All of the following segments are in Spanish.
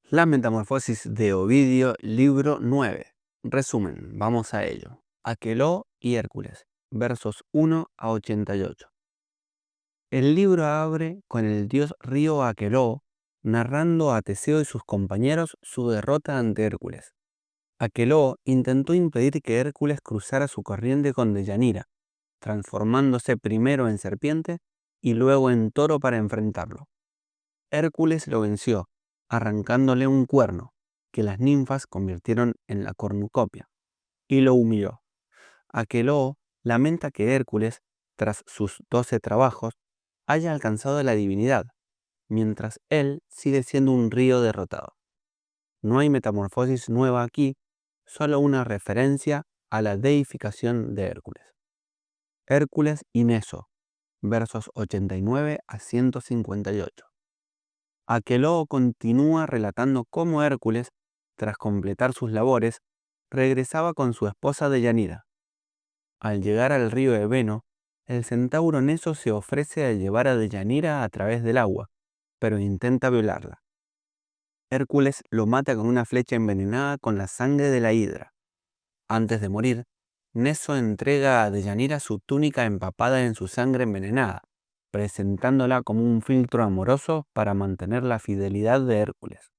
La metamorfosis de Ovidio, libro 9. Resumen, vamos a ello. Aqueloo y Hércules, versos 1 a 88. El libro abre con el dios río Aqueloo narrando a Teseo y sus compañeros su derrota ante Hércules. Aqueloo intentó impedir que Hércules cruzara su corriente con Deyanira, transformándose primero en serpiente y luego en toro para enfrentarlo. Hércules lo venció, arrancándole un cuerno, que las ninfas convirtieron en la cornucopia, y lo humilló. Aqueloo lamenta que Hércules, tras sus 12 trabajos, haya alcanzado la divinidad, mientras él sigue siendo un río derrotado. No hay metamorfosis nueva aquí, solo una referencia a la deificación de Hércules. Hércules y Neso, versos 89 a 158. Aqueloo continúa relatando cómo Hércules, tras completar sus labores, regresaba con su esposa Deyanira. Al llegar al río Ebeno, el centauro Neso se ofrece a llevar a Deyanira a través del agua, pero intenta violarla. Hércules lo mata con una flecha envenenada con la sangre de la hidra. Antes de morir, Neso entrega a Deyanira su túnica empapada en su sangre envenenada, presentándola como un filtro amoroso para mantener la fidelidad de Hércules.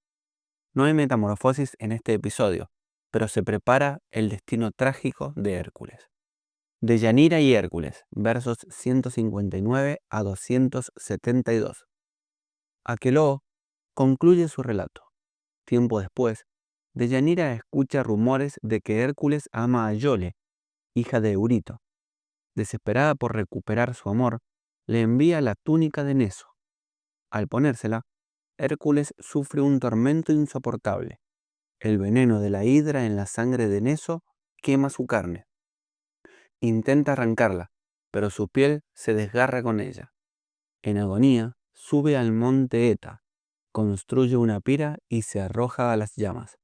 No hay metamorfosis en este episodio, pero se prepara el destino trágico de Hércules. Deyanira y Hércules, versos 159 a 272. Aqueloo concluye su relato. Tiempo después, Deyanira escucha rumores de que Hércules ama a Iole, hija de Eurito. Desesperada por recuperar su amor, le envía la túnica de Neso. Al ponérsela, Hércules sufre un tormento insoportable. El veneno de la hidra en la sangre de Neso quema su carne. Intenta arrancarla, pero su piel se desgarra con ella. En agonía, sube al monte Eta, construye una pira y se arroja a las llamas.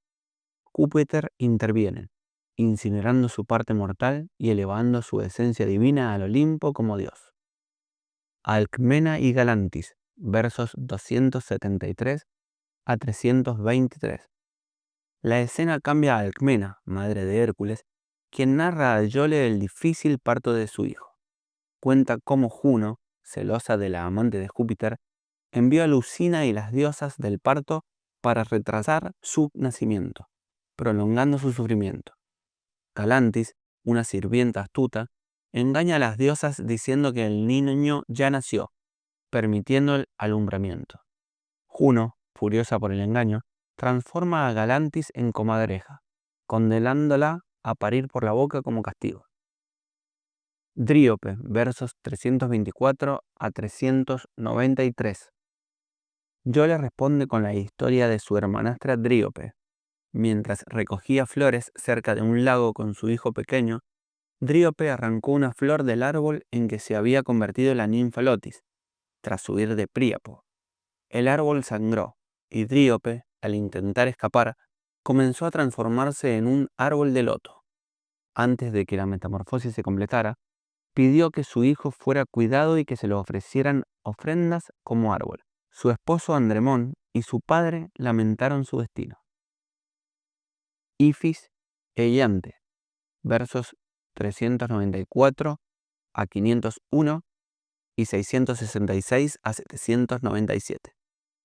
Júpiter interviene, incinerando su parte mortal y elevando su esencia divina al Olimpo como Dios. Alcmena y Galantis, versos 273 a 323. La escena cambia a Alcmena, madre de Hércules, quien narra a Iole el difícil parto de su hijo. Cuenta cómo Juno, celosa de la amante de Júpiter, envió a Lucina y las diosas del parto para retrasar su nacimiento, prolongando su sufrimiento. Galantis, una sirvienta astuta, engaña a las diosas diciendo que el niño ya nació, permitiendo el alumbramiento. Juno, furiosa por el engaño, transforma a Galantis en comadreja, condenándola a parir por la boca como castigo. Dríope, versos 324 a 393. Iole responde con la historia de su hermanastra Dríope. Mientras recogía flores cerca de un lago con su hijo pequeño, Dríope arrancó una flor del árbol en que se había convertido la ninfa Lotis, tras huir de Príapo. El árbol sangró, y Dríope, al intentar escapar, comenzó a transformarse en un árbol de loto. Antes de que la metamorfosis se completara, pidió que su hijo fuera cuidado y que se le ofrecieran ofrendas como árbol. Su esposo Andremón y su padre lamentaron su destino. Ifis e Iante, versos 394 a 501 y 666 a 797.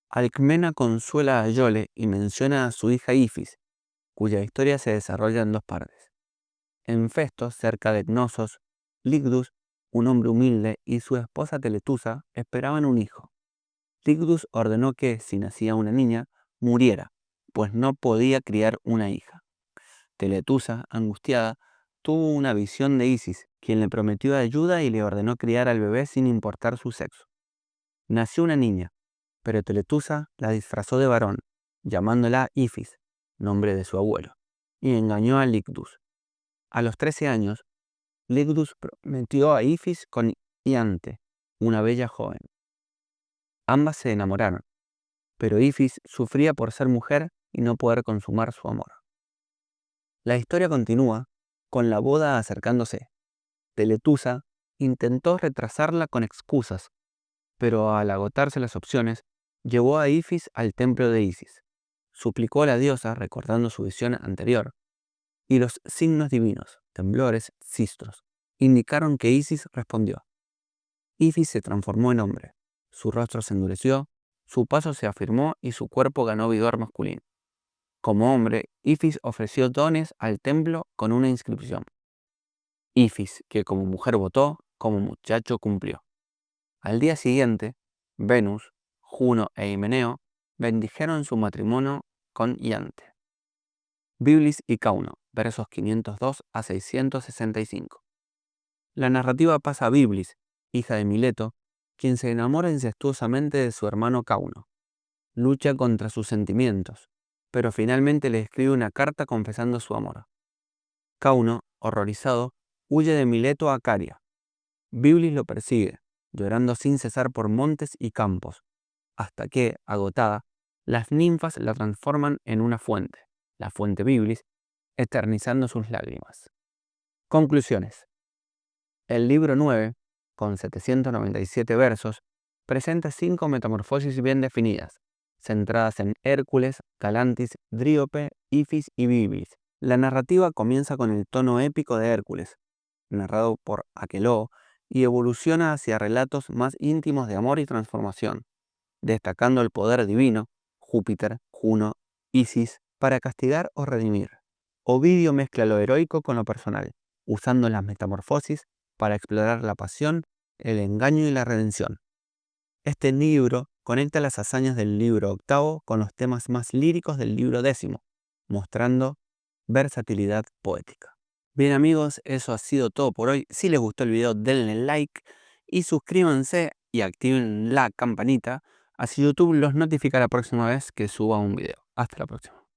Alcmena consuela a Iole y menciona a su hija Ifis, cuya historia se desarrolla en dos partes. En Festo, cerca de Cnosos, Ligdus, un hombre humilde, y su esposa Teletusa esperaban un hijo. Ligdus ordenó que, si nacía una niña, muriera, pues no podía criar una hija. Teletusa, angustiada, tuvo una visión de Isis, quien le prometió ayuda y le ordenó criar al bebé sin importar su sexo. Nació una niña, pero Teletusa la disfrazó de varón, llamándola Ifis, nombre de su abuelo, y engañó a Ligdus. A los 13 años, Ligdus prometió a Ifis con Iante, una bella joven. Ambas se enamoraron, pero Ifis sufría por ser mujer y no poder consumar su amor. La historia continúa con la boda acercándose. Teletusa intentó retrasarla con excusas, pero al agotarse las opciones, llevó a Ifis al templo de Isis. suplicó a la diosa recordando su visión anterior, y los signos divinos, temblores, sistros, indicaron que Isis respondió. Ifis se transformó en hombre, su rostro se endureció, su paso se afirmó y su cuerpo ganó vigor masculino. Como hombre, Ifis ofreció dones al templo con una inscripción. Ifis, que como mujer votó, como muchacho cumplió. Al día siguiente, Venus, Juno e Himeneo bendijeron su matrimonio con Iante. Biblis y Cauno, versos 502 a 665. La narrativa pasa a Biblis, hija de Mileto, quien se enamora incestuosamente de su hermano Cauno. Lucha contra sus sentimientos, pero finalmente le escribe una carta confesando su amor. Cauno, horrorizado, huye de Mileto a Caria. Biblis lo persigue, llorando sin cesar por montes y campos, hasta que, agotada, las ninfas la transforman en una fuente, la fuente Biblis, eternizando sus lágrimas. Conclusiones. El libro 9, con 797 versos, presenta 5 metamorfosis bien definidas, centradas en Hércules, Galantis, Dríope, Ifis y Biblis. La narrativa comienza con el tono épico de Hércules, narrado por Aqueloo, y evoluciona hacia relatos más íntimos de amor y transformación, destacando el poder divino, Júpiter, Juno, Isis, para castigar o redimir. Ovidio mezcla lo heroico con lo personal, usando las metamorfosis para explorar la pasión, el engaño y la redención. Este libro conecta las hazañas del libro 8 con los temas más líricos del libro 10, mostrando versatilidad poética. Bien amigos, eso ha sido todo por hoy. Si les gustó el video denle like y suscríbanse y activen la campanita, así YouTube los notifica la próxima vez que suba un video. Hasta la próxima.